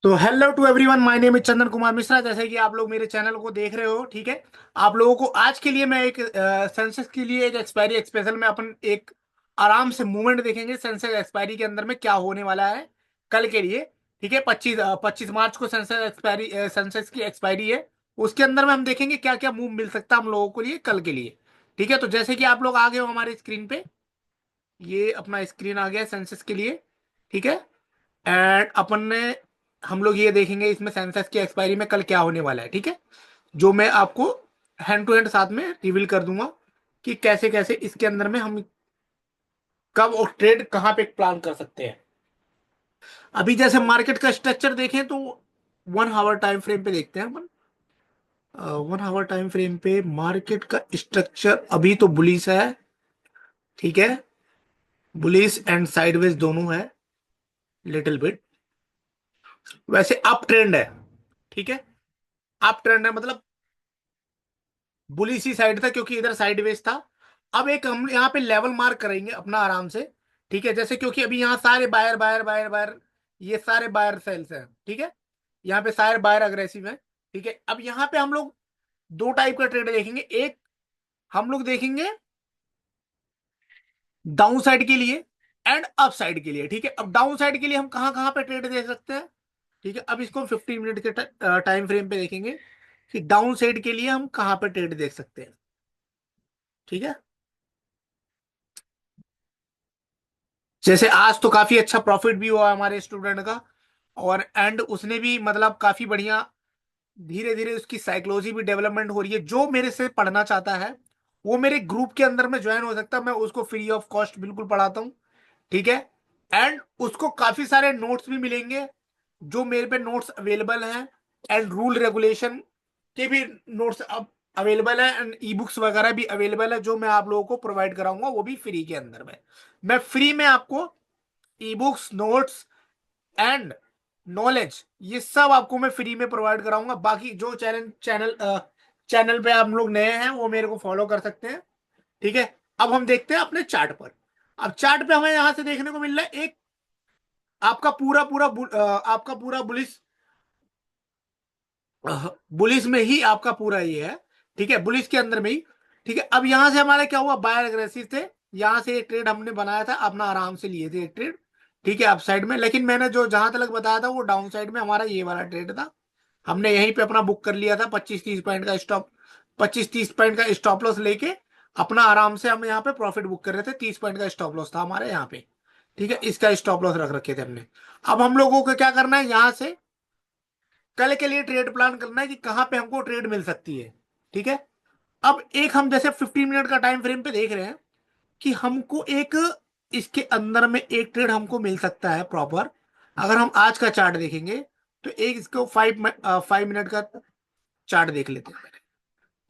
तो hello to everyone, my name is Chandan Kumar Mishra. जैसे कि आप लोग मेरे चैनल को देख रहे हो, ठीक है। आप लोगों को आज के लिए मैं एक सेंसेस के लिए एक एक्सपायरी स्पेशल में अपन एक आराम से मूवमेंट देखेंगे। सेंसेस एक्सपायरी के अंदर में क्या होने वाला है कल के लिए, ठीक है। 25 मार्च को सेंसेस की एक्सपायरी है। उसके अंदर में हम देखेंगे क्या क्या मूव मिल सकता है हम लोगों को लिए कल के लिए, ठीक है। तो जैसे कि आप लोग आ गए हो हमारे स्क्रीन पे, ये अपना स्क्रीन आ गया सेंसेस के लिए, ठीक है। एंड अपन ने हम लोग ये देखेंगे इसमें सेंसस की एक्सपायरी में कल क्या होने वाला है, ठीक है। जो मैं आपको हैंड टू हैंड साथ में रिवील कर दूंगा कि कैसे कैसे इसके अंदर में हम कब और ट्रेड कहाँ पे प्लान कर सकते हैं। अभी जैसे मार्केट का स्ट्रक्चर देखें तो 1 आवर टाइम फ्रेम पे देखते हैं अपन। 1 आवर टाइम फ्रेम पे मार्केट का स्ट्रक्चर अभी तो बुलिश है, ठीक है। बुलिश एंड साइडवेज दोनों है, लिटिल बिट। वैसे अप ट्रेंड है, ठीक है। अप ट्रेंड है मतलब बुलिश ही साइड था क्योंकि इधर साइडवेज था। अब एक हम यहाँ पे लेवल मार्क करेंगे अपना आराम से, ठीक है। जैसे क्योंकि अभी यहाँ सारे बायर बायर बायर बायर, ये सारे बायर सेल्स हैं, ठीक है। यहाँ पे सारे बायर अग्रेसिव हैं, ठीक है। अब यहाँ पे हम लोग दो टाइप का ट्रेड देखेंगे। एक हम लोग देखेंगे डाउन साइड के लिए एंड अप साइड के लिए, ठीक है। अब डाउन साइड के लिए हम कहाँ कहाँ पे ट्रेड दे सकते हैं, ठीक है। अब इसको हम 15 मिनट के टाइम फ्रेम पे देखेंगे कि डाउन साइड के लिए हम कहाँ पे ट्रेड देख सकते हैं, ठीक है। जैसे आज तो काफी अच्छा प्रॉफिट भी हुआ हमारे स्टूडेंट का, और एंड उसने भी मतलब काफी बढ़िया, धीरे धीरे उसकी साइकोलॉजी भी डेवलपमेंट हो रही है। जो मेरे से पढ़ना चाहता है वो मेरे ग्रुप के अंदर में ज्वाइन हो सकता है। मैं उसको फ्री ऑफ कॉस्ट बिल्कुल पढ़ाता हूँ, ठीक है। एंड उसको काफी सारे नोट्स भी मिलेंगे, जो मेरे पे नोट्स अवेलेबल हैं। एंड रूल रेगुलेशन के भी नोट्स अब अवेलेबल है, एंड ई बुक्स वगैरह भी अवेलेबल है, जो मैं आप लोगों को प्रोवाइड कराऊंगा, वो भी फ्री के अंदर में। मैं फ्री में आपको e books, notes and knowledge, ये सब आपको मैं फ्री में प्रोवाइड कराऊंगा। बाकी जो चैनल पे आप लोग नए हैं वो मेरे को फॉलो कर सकते हैं, ठीक है। अब हम देखते हैं अपने चार्ट पर। अब चार्ट पे हमें यहां से देखने को मिल रहा है एक आपका पूरा पूरा आपका पूरा बुलिस, बुलिस में ही आपका पूरा ये है, ठीक है। बुलिस के अंदर में ही, ठीक है। अब यहां से हमारा क्या हुआ, बायर अग्रेसिव थे। यहां से एक ट्रेड हमने बनाया था, अपना आराम से लिए थे एक ट्रेड, ठीक है, अप साइड में। लेकिन मैंने जो जहां तक बताया था वो डाउन साइड में हमारा ये वाला ट्रेड था। हमने यहीं पे अपना बुक कर लिया था 25-30 पॉइंट का स्टॉप, 25-30 पॉइंट का स्टॉप लॉस लेके अपना आराम से हम यहाँ पे प्रॉफिट बुक कर रहे थे। 30 पॉइंट का स्टॉप लॉस था हमारे यहाँ पे, ठीक है। इसका स्टॉप लॉस रख रखे थे हमने। अब हम लोगों को क्या करना है, यहाँ से कल के लिए ट्रेड प्लान करना है कि कहाँ पे हमको ट्रेड मिल सकती है, ठीक है। अब एक हम जैसे 15 मिनट का टाइम फ्रेम पे देख रहे हैं कि हमको एक इसके अंदर में एक ट्रेड हमको मिल सकता है प्रॉपर। अगर हम आज का चार्ट देखेंगे तो एक इसको 5 मिनट का चार्ट देख लेते हैं,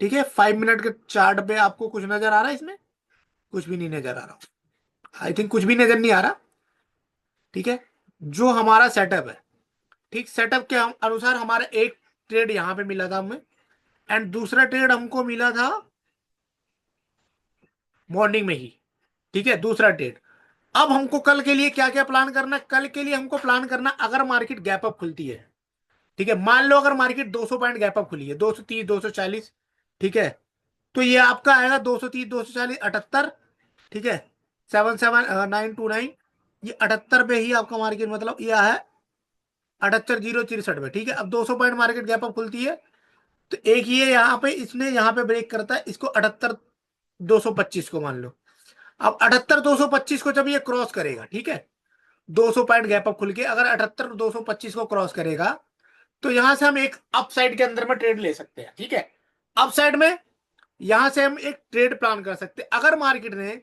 ठीक है। 5 मिनट के चार्ट पे आपको कुछ नजर आ रहा है इसमें? कुछ भी नहीं नजर आ रहा, आई थिंक कुछ भी नजर नहीं आ रहा, ठीक है। जो हमारा सेटअप है, ठीक, सेटअप के अनुसार हमारा एक ट्रेड यहाँ पे मिला था हमें, एंड दूसरा ट्रेड हमको मिला था मॉर्निंग में ही, ठीक है, दूसरा ट्रेड। अब हमको कल के लिए क्या क्या प्लान करना है, कल के लिए हमको प्लान करना, अगर मार्केट गैप अप खुलती है, ठीक है। मान लो अगर मार्केट 200 पॉइंट गैप अप खुली है, 230 240, ठीक है। तो ये आपका आएगा 230 240 78, ठीक है। 77929, ये 78 पे ही आपका मार्केट मतलब यह है 78,063 पे, ठीक है। अब 200 पॉइंट मार्केट गैप अप खुलती है तो एक ये यहाँ पे इसने यहाँ पे ब्रेक करता है इसको 78,225 को मान लो। अब 78,225 को जब ये क्रॉस करेगा, ठीक है, 200 पॉइंट गैप अप खुल के अगर 78,225 को क्रॉस करेगा तो यहां से हम एक अप साइड के अंदर में ट्रेड ले सकते हैं, ठीक है। अप साइड में यहां से हम एक ट्रेड प्लान कर सकते हैं अगर मार्केट ने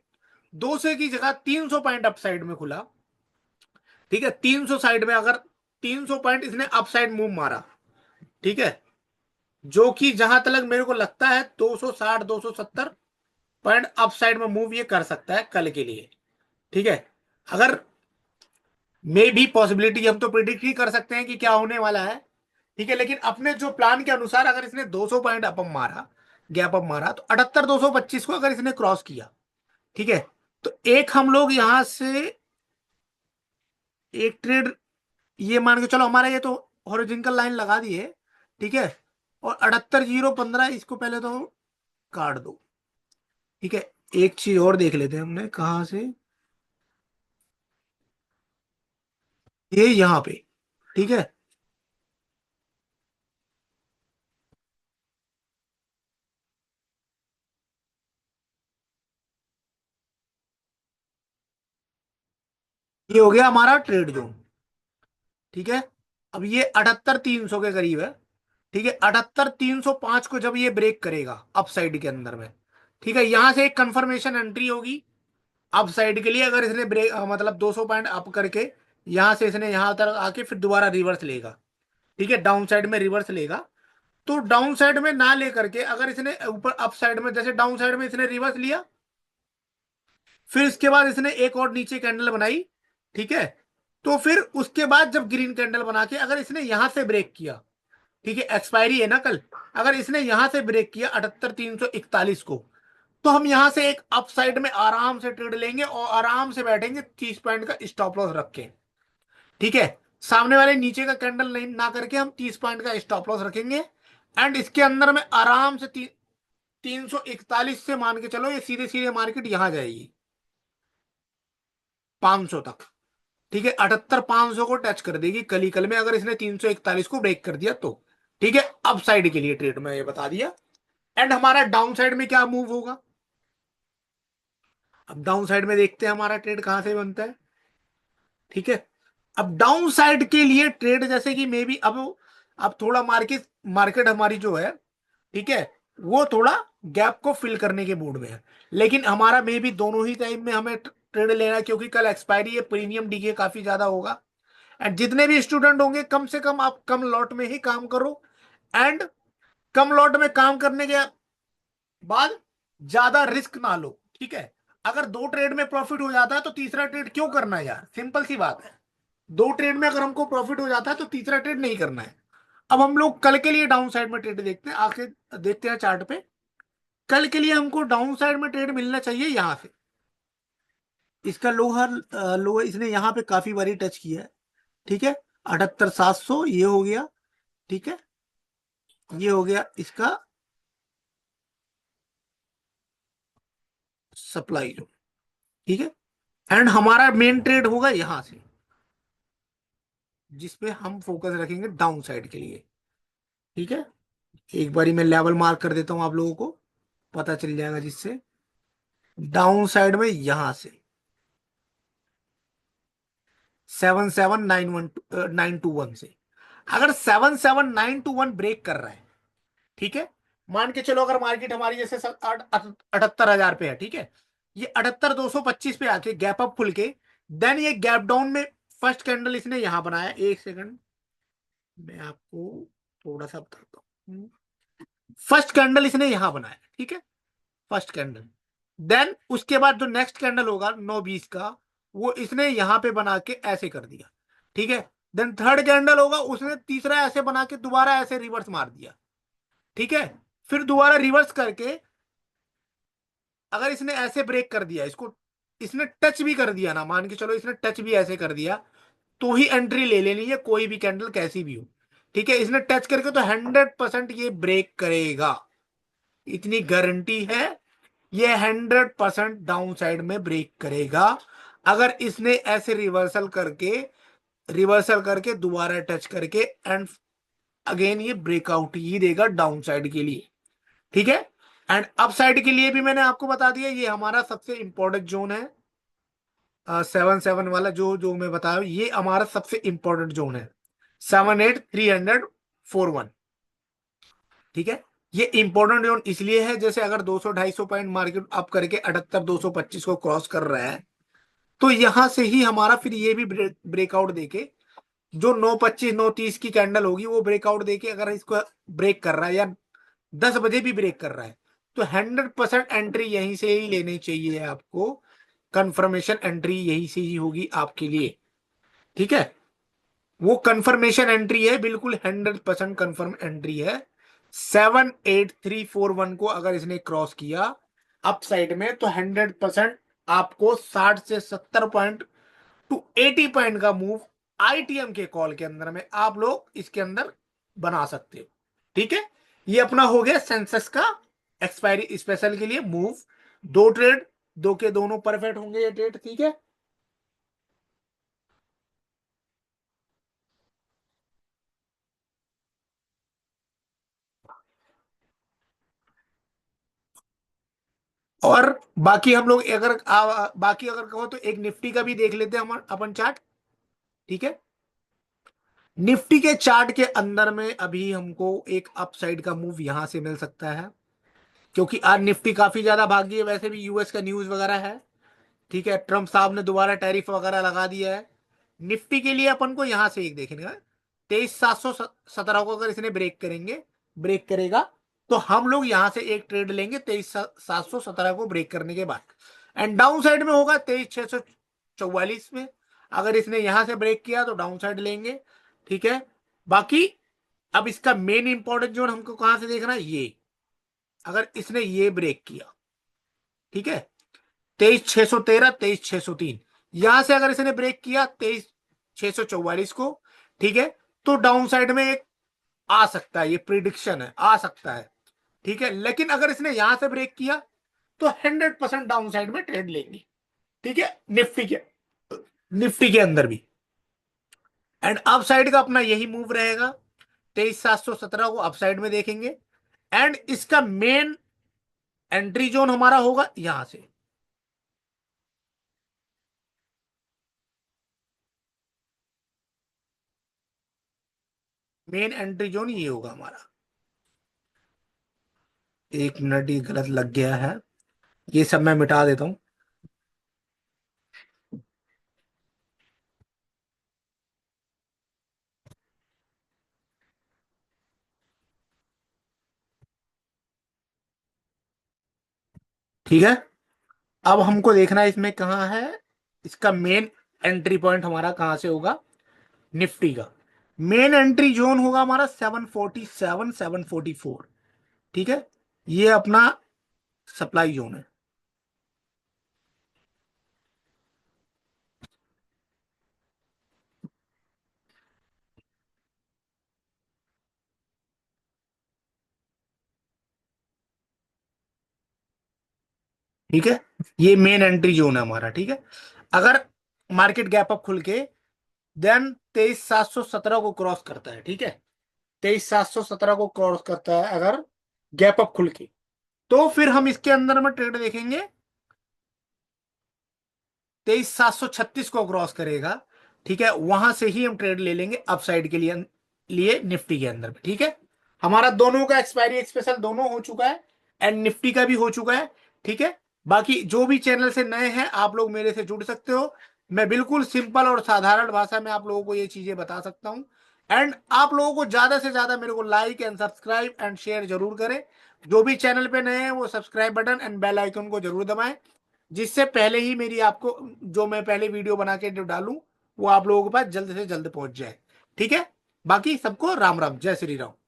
200 की जगह 300 पॉइंट अप साइड में खुला, ठीक है। 300 साइड में अगर 300 पॉइंट इसने अप साइड मूव मारा, ठीक है, जो कि जहां तक मेरे को लगता है 260 270 पॉइंट अप साइड में मूव ये कर सकता है कल के लिए, ठीक है। अगर मे भी पॉसिबिलिटी, हम तो प्रिडिक्ट ही कर सकते हैं कि क्या होने वाला है, ठीक है। लेकिन अपने जो प्लान के अनुसार अगर इसने 200 पॉइंट अप मारा, गैप अप मारा, तो 78,225 को अगर इसने क्रॉस किया, ठीक है, तो एक हम लोग यहां से एक ट्रेड ये मान के चलो हमारा ये तो हॉरिजॉन्टल लाइन लगा दी है, ठीक है। और 78,015 इसको पहले तो काट दो, ठीक है। एक चीज और देख लेते हैं हमने कहाँ से, ये यहाँ पे, ठीक है। ये हो गया हमारा ट्रेड जोन, ठीक है। अब ये 78,300 के करीब है, ठीक है। 78,305 को जब ये ब्रेक करेगा अप साइड के अंदर में, ठीक है, यहां से एक कंफर्मेशन एंट्री होगी अप साइड के लिए। अगर इसने ब्रेक मतलब 200 पॉइंट अप करके यहां से इसने यहां तक आके फिर दोबारा रिवर्स लेगा, ठीक है, डाउन साइड में रिवर्स लेगा। तो डाउन साइड में ना लेकर के अगर इसने ऊपर अप साइड में, जैसे डाउन साइड में इसने रिवर्स लिया, फिर इसके बाद इसने एक और नीचे कैंडल बनाई, ठीक है। तो फिर उसके बाद जब ग्रीन कैंडल बना के अगर इसने यहां से ब्रेक किया, ठीक है, एक्सपायरी है ना कल, अगर इसने यहां से ब्रेक किया 78,341 को, तो हम यहां से एक अप साइड में आराम से ट्रेड लेंगे और आराम से बैठेंगे 30 पॉइंट का स्टॉप लॉस रख के, ठीक है। सामने वाले नीचे का कैंडल नहीं ना करके हम 30 पॉइंट का स्टॉप लॉस रखेंगे। एंड इसके अंदर में आराम से 341 से मान के चलो ये सीधे सीधे मार्केट यहां जाएगी 500 तक, ठीक है। 78,500 को टच कर देगी कल ही कल में, अगर इसने 341 को ब्रेक कर दिया तो, ठीक है। अप साइड के लिए ट्रेड में ये बता दिया। एंड हमारा डाउन साइड में क्या मूव होगा, अब डाउन साइड में देखते हैं हमारा ट्रेड कहां से बनता है, ठीक है। अब डाउन साइड के लिए ट्रेड जैसे कि मे बी अब थोड़ा मार्केट मार्केट हमारी जो है, ठीक है, वो थोड़ा गैप को फिल करने के मूड में है। लेकिन हमारा मे बी दोनों ही टाइम में हमें ट्रेड लेना है, क्योंकि कल एक्सपायरी है, प्रीमियम डीके काफी ज्यादा होगा। एंड जितने भी स्टूडेंट होंगे कम से कम आप कम लॉट में ही काम करो। एंड कम लॉट में काम करने के बाद ज्यादा रिस्क ना लो, ठीक है। अगर दो ट्रेड में प्रॉफिट हो जाता है तो तीसरा ट्रेड क्यों करना है यार, सिंपल सी बात है। दो ट्रेड में अगर हमको प्रॉफिट हो जाता है तो तीसरा ट्रेड नहीं करना है। अब हम लोग कल के लिए डाउन साइड में ट्रेड देखते हैं, आके देखते हैं चार्ट पे। कल के लिए हमको डाउन साइड में ट्रेड मिलना चाहिए यहां से, इसका लोअर लोअर इसने यहां पे काफी बारी टच किया है, ठीक है। 78,700 ये हो गया, ठीक है। ये हो गया इसका सप्लाई जो, ठीक है। एंड हमारा मेन ट्रेड होगा यहां से, जिसपे हम फोकस रखेंगे डाउन साइड के लिए, ठीक है। एक बारी मैं लेवल मार्क कर देता हूं, आप लोगों को पता चल जाएगा जिससे डाउन साइड में यहां से 7791 से, अगर 77,921 ब्रेक कर रहा है, ठीक है। मान के चलो अगर मार्केट हमारी जैसे 78,000 पे है, ठीक है, ये 78,225 पे आके गैप अप खुल के देन ये गैप डाउन में फर्स्ट कैंडल इसने यहां बनाया, एक सेकंड मैं आपको थोड़ा सा बताता हूँ। फर्स्ट कैंडल इसने यहां बनाया, ठीक है, फर्स्ट कैंडल। देन उसके बाद जो नेक्स्ट कैंडल होगा 9:20 का, वो इसने यहां पे बना के ऐसे कर दिया, ठीक है। देन थर्ड कैंडल होगा, उसने तीसरा ऐसे बना के दोबारा ऐसे रिवर्स मार दिया, ठीक है। फिर दोबारा रिवर्स करके अगर इसने ऐसे ब्रेक कर दिया इसको, इसने टच भी कर दिया ना, मान के चलो इसने टच भी ऐसे कर दिया, तो ही एंट्री ले लेनी है, कोई भी कैंडल कैसी भी हो, ठीक है। इसने टच करके तो 100% ये ब्रेक करेगा, इतनी गारंटी है। ये 100% डाउन साइड में ब्रेक करेगा। अगर इसने ऐसे रिवर्सल करके दोबारा टच करके एंड अगेन ये ब्रेकआउट ही देगा डाउन साइड के लिए, ठीक है। एंड अप साइड के लिए भी मैंने आपको बता दिया, ये हमारा सबसे इंपॉर्टेंट जोन है। 7 वाला जो जो मैं बताया ये हमारा सबसे इंपॉर्टेंट जोन है, 78,341, ठीक है। ये इंपॉर्टेंट जोन इसलिए है, जैसे अगर 200-250 पॉइंट मार्केट अप करके 78,225 को क्रॉस कर रहा है, तो यहां से ही हमारा फिर ये भी ब्रेकआउट देके जो 9:25 9:30 की कैंडल होगी वो ब्रेकआउट देके अगर इसको ब्रेक कर रहा है या 10 बजे भी ब्रेक कर रहा है, तो 100% एंट्री यहीं से ही लेनी चाहिए आपको। कंफर्मेशन एंट्री यहीं से ही होगी आपके लिए, ठीक है। वो कंफर्मेशन एंट्री है, बिल्कुल 100% कंफर्म एंट्री है। 78,341 को अगर इसने क्रॉस किया अप साइड में, तो 100% आपको 60 से 70 पॉइंट टू 80 पॉइंट का मूव आईटीएम के कॉल के अंदर में आप लोग इसके अंदर बना सकते हो। ठीक है, ये अपना हो गया सेंसेस का एक्सपायरी स्पेशल के लिए मूव। दो ट्रेड, दो के दोनों परफेक्ट होंगे ये ट्रेड। ठीक है, और बाकी हम लोग अगर बाकी अगर कहो तो एक निफ्टी का भी देख लेते हैं हम अपन चार्ट। ठीक है, निफ्टी के चार्ट के अंदर में अभी हमको एक अपसाइड का मूव यहां से मिल सकता है, क्योंकि आज निफ्टी काफी ज्यादा भागी है। वैसे भी यूएस का न्यूज वगैरह है। ठीक है, ट्रम्प साहब ने दोबारा टैरिफ वगैरह लगा दिया है। निफ्टी के लिए अपन को यहां से एक देखना है, 23,717 को अगर इसने ब्रेक करेंगे, ब्रेक करेगा, तो हम लोग यहां से एक ट्रेड लेंगे 23,717 को ब्रेक करने के बाद। एंड डाउन साइड में होगा 23,644 में। अगर इसने यहां से ब्रेक किया तो डाउन साइड लेंगे। ठीक है, बाकी अब इसका मेन इंपॉर्टेंट जोन हमको कहां से देखना है, ये अगर इसने ये ब्रेक किया, ठीक है, 23,613, 23,603, यहां से अगर इसने ब्रेक किया 23,644 को, ठीक है, तो डाउन साइड में एक आ सकता है, ये प्रिडिक्शन है, आ सकता है। ठीक है, लेकिन अगर इसने यहां से ब्रेक किया तो 100% डाउन साइड में ट्रेड लेंगे। ठीक है, निफ्टी के अंदर भी। एंड अप साइड का अपना यही मूव रहेगा, 23,717 को अप साइड में देखेंगे। एंड इसका मेन एंट्री जोन हमारा होगा यहां से। मेन एंट्री जोन ये होगा हमारा। एक मिनट, ये गलत लग गया है, ये सब मैं मिटा देता हूं। ठीक है, अब हमको देखना है इसमें कहाँ है, इसका मेन एंट्री पॉइंट हमारा कहां से होगा, निफ्टी का मेन एंट्री जोन होगा हमारा 747, 744। ठीक है, ये अपना सप्लाई जोन है। ठीक है, ये मेन एंट्री जोन है हमारा। ठीक है, अगर मार्केट गैप अप खुल के देन 23,717 को क्रॉस करता है, ठीक है, 23,717 को क्रॉस करता है अगर गैप अप खुल के, तो फिर हम इसके अंदर में ट्रेड देखेंगे 23,736 को क्रॉस करेगा। ठीक है, वहां से ही हम ट्रेड ले लेंगे अपसाइड के लिए निफ्टी के अंदर में। ठीक है, हमारा दोनों का एक्सपायरी स्पेशल दोनों हो चुका है, एंड निफ्टी का भी हो चुका है। ठीक है, बाकी जो भी चैनल से नए हैं आप लोग मेरे से जुड़ सकते हो। मैं बिल्कुल सिंपल और साधारण भाषा में आप लोगों को ये चीजें बता सकता हूं। एंड आप लोगों को ज्यादा से ज्यादा मेरे को like and subscribe and share जरूर करें। जो भी चैनल पे नए हैं वो subscribe button and bell icon को जरूर दबाएं, जिससे पहले ही मेरी आपको जो मैं पहले वीडियो बना के जो डालूं वो आप लोगों के पास जल्द से जल्द पहुंच जाए। ठीक है, बाकी सबको राम राम, जय श्री राम।